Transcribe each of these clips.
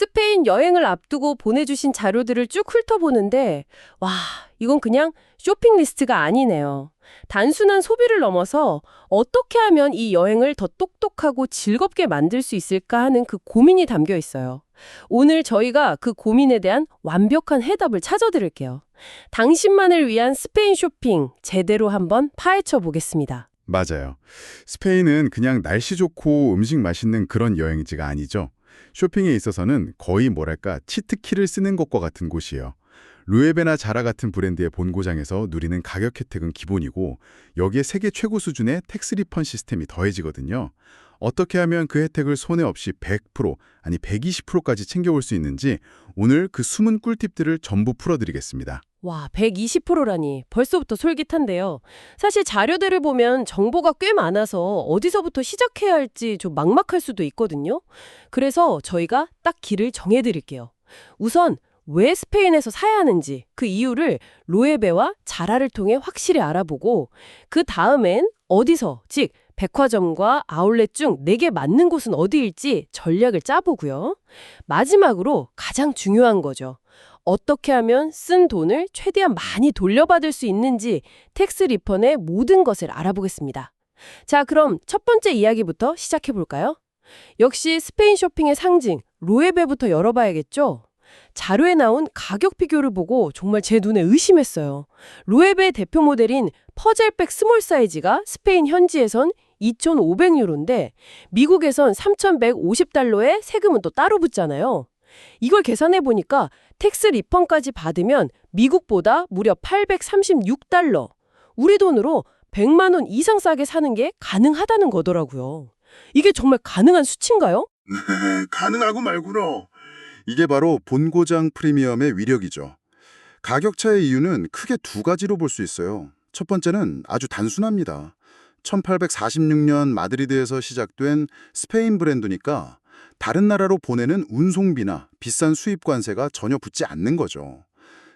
스페인 여행을 앞두고 보내주신 자료들을 쭉 훑어보는데, 와, 이건 그냥 쇼핑 리스트가 아니네요. 단순한 소비를 넘어서 어떻게 하면 이 여행을 더 똑똑하고 즐겁게 만들 수 있을까 하는 그 고민이 담겨 있어요. 오늘 저희가 그 고민에 대한 완벽한 해답을 찾아드릴게요. 당신만을 위한 스페인 쇼핑 제대로 한번 파헤쳐 보겠습니다. 맞아요. 스페인은 그냥 날씨 좋고 음식 맛있는 그런 여행지가 아니죠. 쇼핑에 있어서는 거의 뭐랄까 치트키를 쓰는 것과 같은 곳이에요. 루에베나 자라 같은 브랜드의 본고장에서 누리는 가격 혜택은 기본이고 여기에 세계 최고 수준의 텍스 리펀 시스템이 더해지거든요. 어떻게 하면 그 혜택을 손해 없이 100% 아니 120%까지 챙겨올 수 있는지 오늘 그 숨은 꿀팁들을 전부 풀어드리겠습니다. 와, 120%라니 벌써부터 솔깃한데요. 사실 자료들을 보면 정보가 꽤 많아서 어디서부터 시작해야 할지 좀 막막할 수도 있거든요. 그래서 저희가 딱 길을 정해드릴게요. 우선 왜 스페인에서 사야 하는지 그 이유를 로에베와 자라를 통해 확실히 알아보고 그 다음엔 어디서, 즉 백화점과 아울렛 중 내게 맞는 곳은 어디일지 전략을 짜보고요. 마지막으로 가장 중요한 거죠. 어떻게 하면 쓴 돈을 최대한 많이 돌려받을 수 있는지 텍스 리펀의 모든 것을 알아보겠습니다. 자, 그럼 첫 번째 이야기부터 시작해볼까요? 역시 스페인 쇼핑의 상징, 로에베부터 열어봐야겠죠? 자료에 나온 가격 비교를 보고 정말 제 눈에 의심했어요. 로에베의 대표 모델인 퍼젤백 스몰 사이즈가 스페인 현지에선 2,500유로인데 미국에선 3,150달러에 세금은 또 따로 붙잖아요. 이걸 계산해 보니까 텍스 리펀까지 받으면 미국보다 무려 836달러. 우리 돈으로 100만 원 이상 싸게 사는 게 가능하다는 거더라고요. 이게 정말 가능한 수치인가요? 네, 가능하고 말고요. 이게 바로 본고장 프리미엄의 위력이죠. 가격 차의 이유는 크게 두 가지로 볼 수 있어요. 첫 번째는 아주 단순합니다. 1846년 마드리드에서 시작된 스페인 브랜드니까 다른 나라로 보내는 운송비나 비싼 수입 관세가 전혀 붙지 않는 거죠.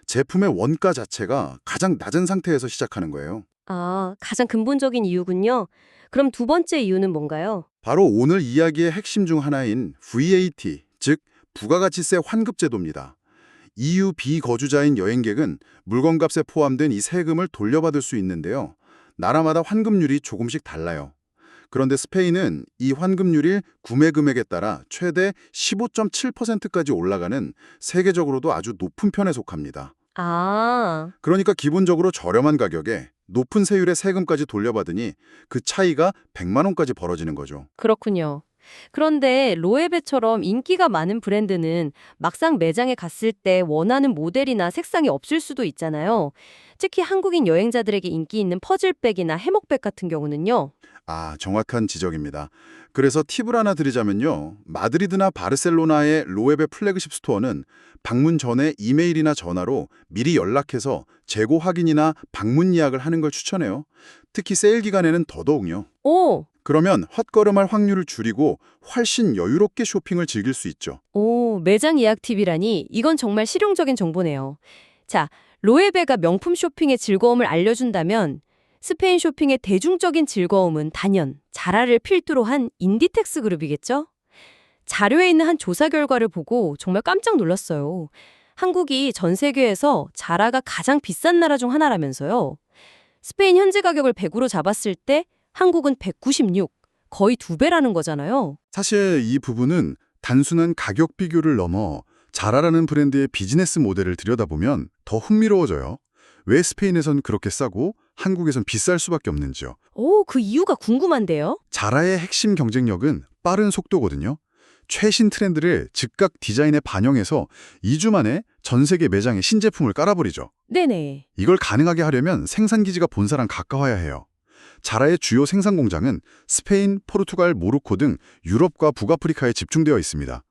제품의 원가 자체가 가장 낮은 상태에서 시작하는 거예요. 아, 가장 근본적인 이유군요. 그럼 두 번째 이유는 뭔가요? 바로 오늘 이야기의 핵심 중 하나인 VAT, 즉 부가가치세 환급 제도입니다. EU 비거주자인 여행객은 물건값에 포함된 이 세금을 돌려받을 수 있는데요. 나라마다 환급률이 조금씩 달라요. 그런데 스페인은 이 환급률이 구매 금액에 따라 최대 15.7%까지 올라가는 세계적으로도 아주 높은 편에 속합니다. 아, 그러니까 기본적으로 저렴한 가격에 높은 세율의 세금까지 돌려받으니 그 차이가 100만 원까지 벌어지는 거죠. 그렇군요. 그런데 로에베처럼 인기가 많은 브랜드는 막상 매장에 갔을 때 원하는 모델이나 색상이 없을 수도 있잖아요. 특히 한국인 여행자들에게 인기 있는 퍼즐백이나 해먹백 같은 경우는요. 아, 정확한 지적입니다. 그래서 팁을 하나 드리자면요. 마드리드나 바르셀로나의 로에베 플래그십 스토어는 방문 전에 이메일이나 전화로 미리 연락해서 재고 확인이나 방문 예약을 하는 걸 추천해요. 특히 세일 기간에는 더더욱요. 오, 그러면 헛걸음할 확률을 줄이고 훨씬 여유롭게 쇼핑을 즐길 수 있죠. 매장 예약 팁이라니 이건 정말 실용적인 정보네요. 자, 로에베가 명품 쇼핑의 즐거움을 알려준다면 스페인 쇼핑의 대중적인 즐거움은 단연 자라를 필두로 한 인디텍스 그룹이겠죠? 자료에 있는 한 조사 결과를 보고 정말 깜짝 놀랐어요. 한국이 전 세계에서 자라가 가장 비싼 나라 중 하나라면서요. 스페인 현지 가격을 100으로 잡았을 때 한국은 196, 거의 2배라는 거잖아요. 사실 이 부분은 단순한 가격 비교를 넘어 자라라는 브랜드의 비즈니스 모델을 들여다보면 더 흥미로워져요. 왜 스페인에선 그렇게 싸고 한국에선 비쌀 수밖에 없는지요. 그 이유가 궁금한데요. 자라의 핵심 경쟁력은 빠른 속도거든요. 최신 트렌드를 즉각 디자인에 반영해서 2주 만에 전 세계 매장에 신제품을 깔아버리죠. 네네. 이걸 가능하게 하려면 생산기지가 본사랑 가까워야 해요. 자라의 주요 생산 공장은 스페인, 포르투갈, 모로코 등 유럽과 북아프리카에 집중되어 있습니다.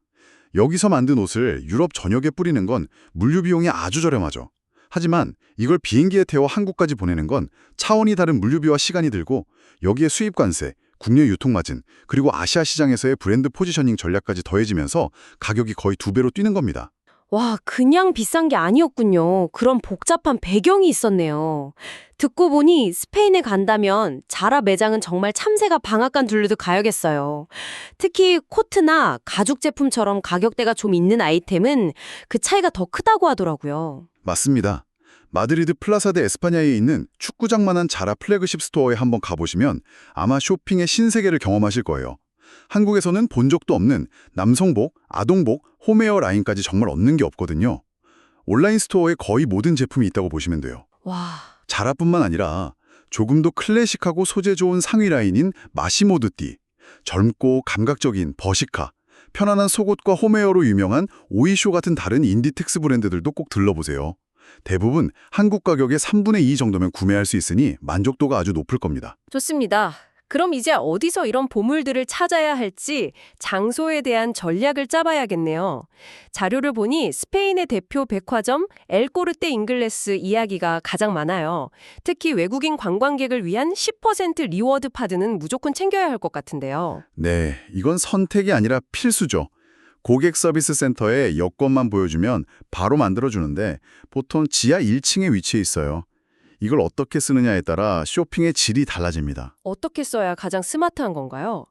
여기서 만든 옷을 유럽 전역에 뿌리는 건 물류 비용이 아주 저렴하죠. 하지만 이걸 비행기에 태워 한국까지 보내는 건 차원이 다른 물류비와 시간이 들고 여기에 수입 관세, 국내 유통마진, 그리고 아시아 시장에서의 브랜드 포지셔닝 전략까지 더해지면서 가격이 거의 2배로 뛰는 겁니다. 와, 그냥 비싼 게 아니었군요. 그런 복잡한 배경이 있었네요. 듣고 보니 스페인에 간다면 자라 매장은 정말 참새가 방앗간 둘러도 가야겠어요. 특히 코트나 가죽 제품처럼 가격대가 좀 있는 아이템은 그 차이가 더 크다고 하더라고요. 맞습니다. 마드리드 플라사 데 에스파냐에 있는 축구장만한 자라 플래그십 스토어에 한번 가보시면 아마 쇼핑의 신세계를 경험하실 거예요. 한국에서는 본 적도 없는 남성복, 아동복, 홈웨어 라인까지 정말 없는 게 없거든요. 온라인 스토어에 거의 모든 제품이 있다고 보시면 돼요. 와, 자라뿐만 아니라 조금 더 클래식하고 소재 좋은 상위 라인인 마시모두띠, 젊고 감각적인 버시카, 편안한 속옷과 홈웨어로 유명한 오이쇼 같은 다른 인디 텍스 브랜드들도 꼭 들러보세요. 대부분 한국 가격의 3분의 2 정도면 구매할 수 있으니 만족도가 아주 높을 겁니다. 좋습니다. 그럼 이제 어디서 이런 보물들을 찾아야 할지 장소에 대한 전략을 짜봐야겠네요. 자료를 보니 스페인의 대표 백화점 엘코르테 잉글레스 이야기가 가장 많아요. 특히 외국인 관광객을 위한 10% 리워드 파드는 무조건 챙겨야 할 것 같은데요. 네, 이건 선택이 아니라 필수죠. 고객 서비스 센터에 여권만 보여주면 바로 만들어주는데 보통 지하 1층에 위치해 있어요. 이걸 어떻게 쓰느냐에 따라 쇼핑의 질이 달라집니다. 어떻게 써야 가장 스마트한 건가요?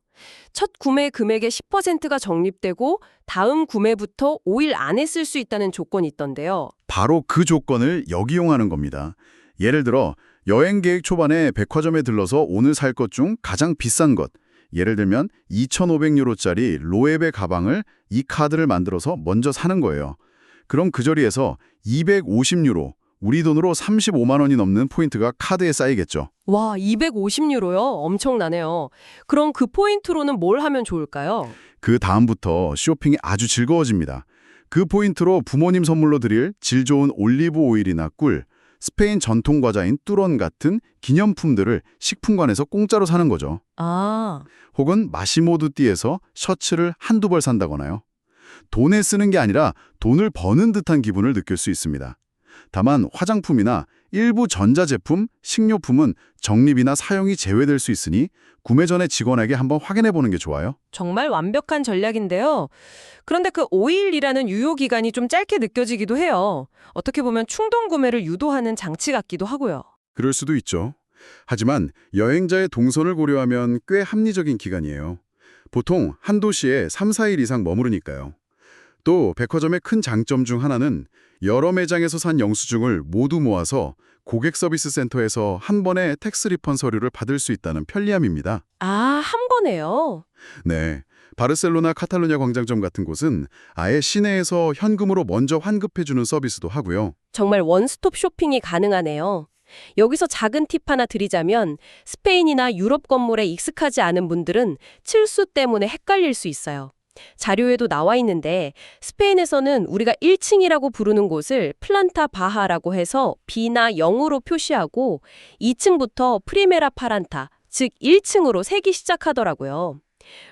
첫 구매 금액의 10%가 적립되고 다음 구매부터 5일 안에 쓸 수 있다는 조건이 있던데요. 바로 그 조건을 역이용하는 겁니다. 예를 들어 여행 계획 초반에 백화점에 들러서 오늘 살 것 중 가장 비싼 것, 예를 들면 2,500유로짜리 로에베 가방을 이 카드를 만들어서 먼저 사는 거예요. 그럼 그 자리에서 250유로, 우리 돈으로 35만 원이 넘는 포인트가 카드에 쌓이겠죠. 와, 250유로요? 엄청나네요. 그럼 그 포인트로는 뭘 하면 좋을까요? 그 다음부터 쇼핑이 아주 즐거워집니다. 그 포인트로 부모님 선물로 드릴 질 좋은 올리브 오일이나 꿀, 스페인 전통 과자인 뚜론 같은 기념품들을 식품관에서 공짜로 사는 거죠. 아, 혹은 마시모두띠에서 셔츠를 한두 벌 산다거나요. 돈에 쓰는 게 아니라 돈을 버는 듯한 기분을 느낄 수 있습니다. 다만 화장품이나 일부 전자제품, 식료품은 적립이나 사용이 제외될 수 있으니 구매 전에 직원에게 한번 확인해 보는 게 좋아요. 정말 완벽한 전략인데요. 그런데 그 5일이라는 유효 기간이 좀 짧게 느껴지기도 해요. 어떻게 보면 충동 구매를 유도하는 장치 같기도 하고요. 그럴 수도 있죠. 하지만 여행자의 동선을 고려하면 꽤 합리적인 기간이에요. 보통 한 도시에 3, 4일 이상 머무르니까요. 또 백화점의 큰 장점 중 하나는 여러 매장에서 산 영수증을 모두 모아서 고객 서비스 센터에서 한 번에 텍스 리펀 서류를 받을 수 있다는 편리함입니다. 아, 한 번에요? 네, 바르셀로나 카탈루냐 광장점 같은 곳은 아예 시내에서 현금으로 먼저 환급해주는 서비스도 하고요. 정말 원스톱 쇼핑이 가능하네요. 여기서 작은 팁 하나 드리자면 스페인이나 유럽 건물에 익숙하지 않은 분들은 칠수 때문에 헷갈릴 수 있어요. 자료에도 나와 있는데 스페인에서는 우리가 1층이라고 부르는 곳을 플란타 바하라고 해서 B나 0으로 표시하고 2층부터 프리메라 파란타, 즉 1층으로 세기 시작하더라고요.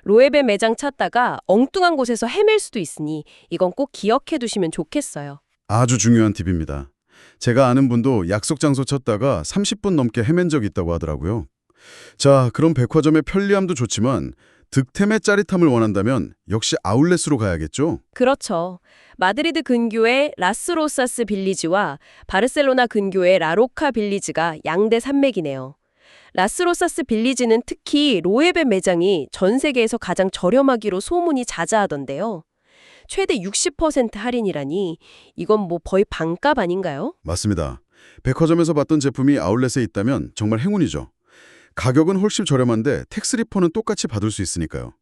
로에베 매장 찾다가 엉뚱한 곳에서 헤맬 수도 있으니 이건 꼭 기억해 두시면 좋겠어요. 아주 중요한 팁입니다. 제가 아는 분도 약속 장소 찾다가 30분 넘게 헤맨 적이 있다고 하더라고요. 자, 그럼 백화점의 편리함도 좋지만 득템의 짜릿함을 원한다면 역시 아울렛으로 가야겠죠? 그렇죠. 마드리드 근교의 라스로사스 빌리지와 바르셀로나 근교의 라로카 빌리지가 양대 산맥이네요. 라스로사스 빌리지는 특히 로에베 매장이 전 세계에서 가장 저렴하기로 소문이 자자하던데요. 최대 60% 할인이라니 이건 뭐 거의 반값 아닌가요? 맞습니다. 백화점에서 봤던 제품이 아울렛에 있다면 정말 행운이죠. 가격은 훨씬 저렴한데 텍스 리펀은 똑같이 받을 수 있으니까요.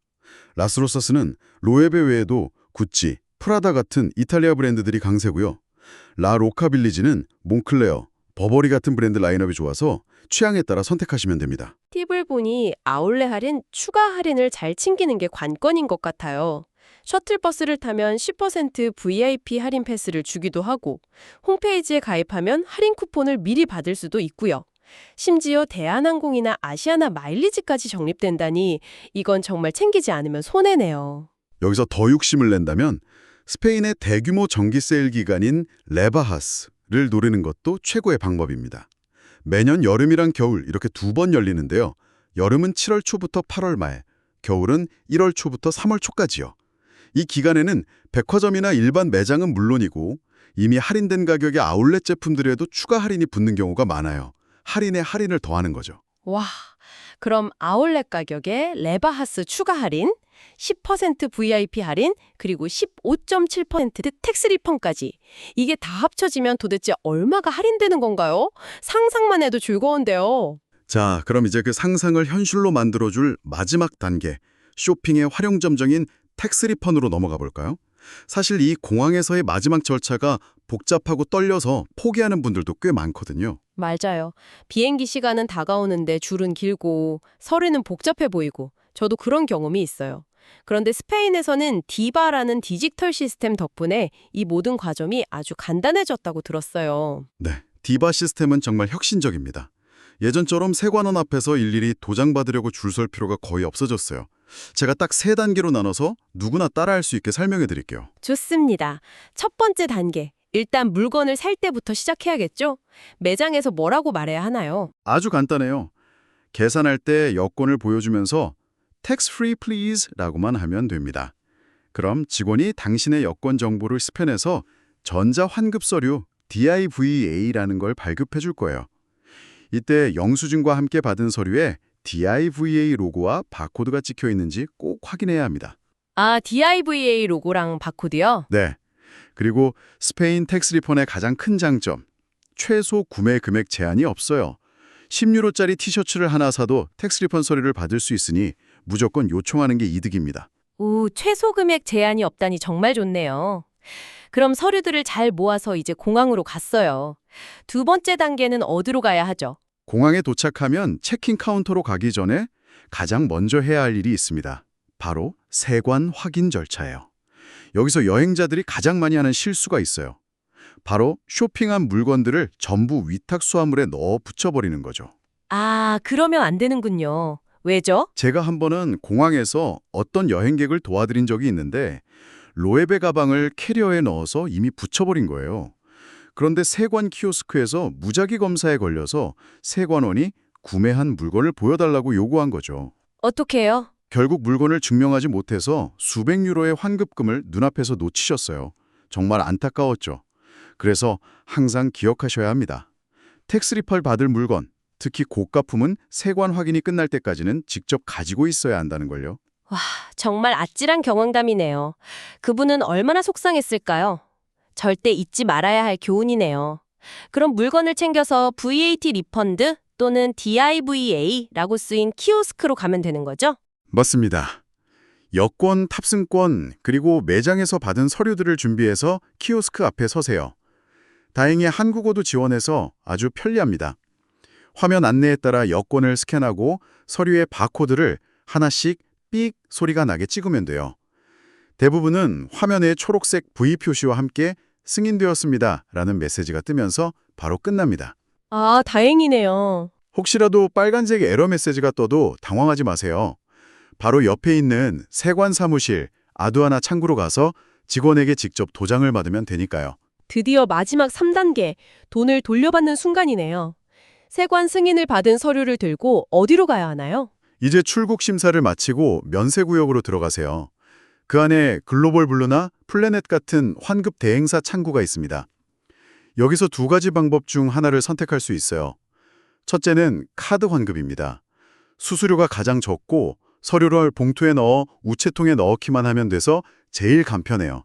라스로사스는 로에베 외에도 구찌, 프라다 같은 이탈리아 브랜드들이 강세고요. 라 로카 빌리지는 몽클레어, 버버리 같은 브랜드 라인업이 좋아서 취향에 따라 선택하시면 됩니다. 팁을 보니 아울렛 할인, 추가 할인을 잘 챙기는 게 관건인 것 같아요. 셔틀버스를 타면 10% VIP 할인 패스를 주기도 하고 홈페이지에 가입하면 할인 쿠폰을 미리 받을 수도 있고요. 심지어 대한항공이나 아시아나 마일리지까지 적립된다니 이건 정말 챙기지 않으면 손해네요. 여기서 더 욕심을 낸다면 스페인의 대규모 정기 세일 기간인 레바하스를 노리는 것도 최고의 방법입니다. 매년 여름이랑 겨울 이렇게 두 번 열리는데요. 여름은 7월 초부터 8월 말, 겨울은 1월 초부터 3월 초까지요. 이 기간에는 백화점이나 일반 매장은 물론이고 이미 할인된 가격의 아울렛 제품들에도 추가 할인이 붙는 경우가 많아요. 할인에 할인을 더하는 거죠. 와, 그럼 아울렛 가격에 레바하스 추가 할인, 10% VIP 할인, 그리고 15.7% 텍스 리펀까지. 이게 다 합쳐지면 도대체 얼마가 할인되는 건가요? 상상만 해도 즐거운데요. 자, 그럼 이제 그 상상을 현실로 만들어줄 마지막 단계, 쇼핑의 활용점정인 텍스 리펀으로 넘어가 볼까요? 사실 이 공항에서의 마지막 절차가 복잡하고 떨려서 포기하는 분들도 꽤 많거든요. 맞아요. 비행기 시간은 다가오는데 줄은 길고 서류는 복잡해 보이고 저도 그런 경험이 있어요. 그런데 스페인에서는 디바라는 디지털 시스템 덕분에 이 모든 과정이 아주 간단해졌다고 들었어요. 네, 디바 시스템은 정말 혁신적입니다. 예전처럼 세관원 앞에서 일일이 도장 받으려고 줄 설 필요가 거의 없어졌어요. 제가 딱 3단계로 나눠서 누구나 따라할 수 있게 설명해 드릴게요. 좋습니다. 첫 번째 단계. 일단 물건을 살 때부터 시작해야겠죠? 매장에서 뭐라고 말해야 하나요? 아주 간단해요. 계산할 때 여권을 보여주면서 Tax free please 라고만 하면 됩니다. 그럼 직원이 당신의 여권 정보를 스캔해서 전자환급 서류 DIVA라는 걸 발급해 줄 거예요. 이때 영수증과 함께 받은 서류에 DIVA 로고와 바코드가 찍혀 있는지 꼭 확인해야 합니다. 아, DIVA 로고랑 바코드요? 네. 그리고 스페인 텍스 리펀의 가장 큰 장점, 최소 구매 금액 제한이 없어요. 10유로짜리 티셔츠를 하나 사도 텍스 리펀 서류를 받을 수 있으니 무조건 요청하는 게 이득입니다. 오, 최소 금액 제한이 없다니 정말 좋네요. 그럼 서류들을 잘 모아서 이제 공항으로 갔어요. 두 번째 단계는 어디로 가야 하죠? 공항에 도착하면 체킹 카운터로 가기 전에 가장 먼저 해야 할 일이 있습니다. 바로 세관 확인 절차예요. 여기서 여행자들이 가장 많이 하는 실수가 있어요. 바로 쇼핑한 물건들을 전부 위탁 수화물에 넣어 붙여버리는 거죠. 아, 그러면 안 되는군요. 왜죠? 제가 한 번은 공항에서 어떤 여행객을 도와드린 적이 있는데 로에베 가방을 캐리어에 넣어서 이미 붙여버린 거예요. 그런데 세관 키오스크에서 무작위 검사에 걸려서 세관원이 구매한 물건을 보여달라고 요구한 거죠. 어떻게요? 결국 물건을 증명하지 못해서 수백 유로의 환급금을 눈앞에서 놓치셨어요. 정말 안타까웠죠. 그래서 항상 기억하셔야 합니다. 텍스 리펀 받을 물건, 특히 고가품은 세관 확인이 끝날 때까지는 직접 가지고 있어야 한다는 걸요. 와, 정말 아찔한 경험담이네요. 그분은 얼마나 속상했을까요? 절대 잊지 말아야 할 교훈이네요. 그럼 물건을 챙겨서 VAT 리펀드 또는 DIVA라고 쓰인 키오스크로 가면 되는 거죠? 맞습니다. 여권, 탑승권, 그리고 매장에서 받은 서류들을 준비해서 키오스크 앞에 서세요. 다행히 한국어도 지원해서 아주 편리합니다. 화면 안내에 따라 여권을 스캔하고 서류의 바코드를 하나씩 삑 소리가 나게 찍으면 돼요. 대부분은 화면에 초록색 V 표시와 함께 승인되었습니다 라는 메시지가 뜨면서 바로 끝납니다. 아, 다행이네요. 혹시라도 빨간색 에러 메시지가 떠도 당황하지 마세요. 바로 옆에 있는 세관 사무실 아두아나 창구로 가서 직원에게 직접 도장을 받으면 되니까요. 드디어 마지막 3단계, 돈을 돌려받는 순간이네요. 세관 승인을 받은 서류를 들고 어디로 가야 하나요? 이제 출국 심사를 마치고 면세구역으로 들어가세요. 그 안에 글로벌 블루나 플래넷 같은 환급 대행사 창구가 있습니다. 여기서 두 가지 방법 중 하나를 선택할 수 있어요. 첫째는 카드 환급입니다. 수수료가 가장 적고 서류를 봉투에 넣어 우체통에 넣기만 하면 돼서 제일 간편해요.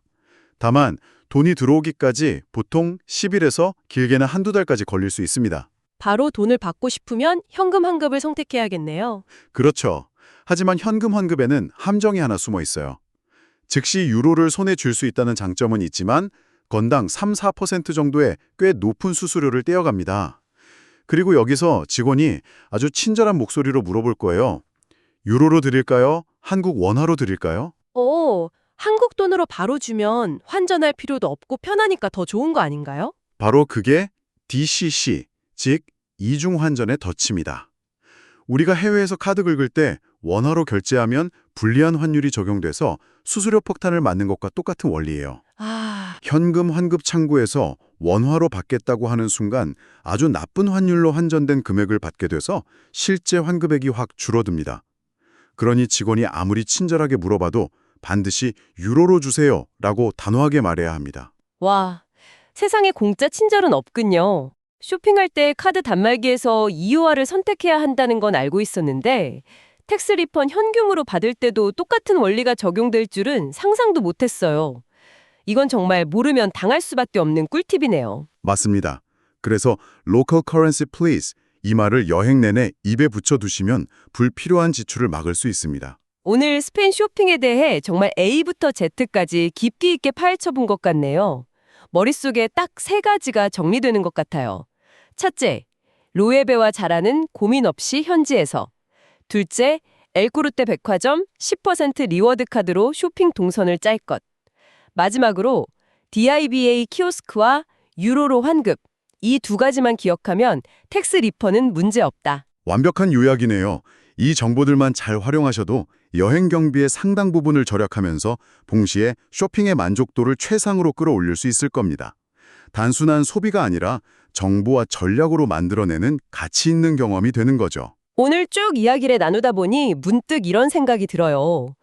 다만 돈이 들어오기까지 보통 10일에서 길게는 한두 달까지 걸릴 수 있습니다. 바로 돈을 받고 싶으면 현금 환급을 선택해야겠네요. 그렇죠. 하지만 현금 환급에는 함정이 하나 숨어 있어요. 즉시 유로를 손에 쥘 수 있다는 장점은 있지만 건당 3-4% 정도의 꽤 높은 수수료를 떼어갑니다. 그리고 여기서 직원이 아주 친절한 목소리로 물어볼 거예요. 유로로 드릴까요? 한국 원화로 드릴까요? 오, 한국 돈으로 바로 주면 환전할 필요도 없고 편하니까 더 좋은 거 아닌가요? 바로 그게 DCC, 즉 이중 환전의 덫입니다. 우리가 해외에서 카드 긁을 때 원화로 결제하면 불리한 환율이 적용돼서 수수료 폭탄을 맞는 것과 똑같은 원리예요. 아, 현금 환급 창구에서 원화로 받겠다고 하는 순간 아주 나쁜 환율로 환전된 금액을 받게 돼서 실제 환급액이 확 줄어듭니다. 그러니 직원이 아무리 친절하게 물어봐도 반드시 유로로 주세요 라고 단호하게 말해야 합니다. 와, 세상에 공짜 친절은 없군요. 쇼핑할 때 카드 단말기에서 EUR을 선택해야 한다는 건 알고 있었는데 텍스 리펀 현금으로 받을 때도 똑같은 원리가 적용될 줄은 상상도 못했어요. 이건 정말 모르면 당할 수밖에 없는 꿀팁이네요. 맞습니다. 그래서 local currency please 이 말을 여행 내내 입에 붙여두시면 불필요한 지출을 막을 수 있습니다. 오늘 스페인 쇼핑에 대해 정말 A부터 Z까지 깊이 있게 파헤쳐본 것 같네요. 머릿속에 딱 3가지가 정리되는 것 같아요. 첫째, 로에베와 자라는 고민 없이 현지에서. 둘째, 엘코르테 백화점 10% 리워드 카드로 쇼핑 동선을 짤 것. 마지막으로 DIBA 키오스크와 유로로 환급. 이 2가지만 기억하면 텍스 리펀은 문제 없다. 완벽한 요약이네요. 이 정보들만 잘 활용하셔도 여행 경비의 상당 부분을 절약하면서 동시에 쇼핑의 만족도를 최상으로 끌어올릴 수 있을 겁니다. 단순한 소비가 아니라 정보와 전략으로 만들어내는 가치 있는 경험이 되는 거죠. 오늘 쭉 이야기를 나누다 보니 문득 이런 생각이 들어요.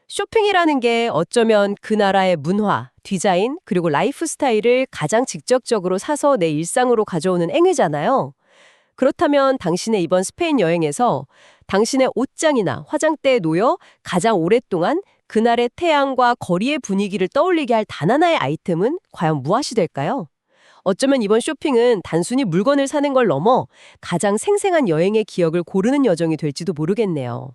쇼핑이라는 게 어쩌면 그 나라의 문화, 디자인, 그리고 라이프 스타일을 가장 직접적으로 사서 내 일상으로 가져오는 행위잖아요. 그렇다면 당신의 이번 스페인 여행에서 당신의 옷장이나 화장대에 놓여 가장 오랫동안 그날의 태양과 거리의 분위기를 떠올리게 할 단 하나의 아이템은 과연 무엇이 될까요? 어쩌면 이번 쇼핑은 단순히 물건을 사는 걸 넘어 가장 생생한 여행의 기억을 고르는 여정이 될지도 모르겠네요.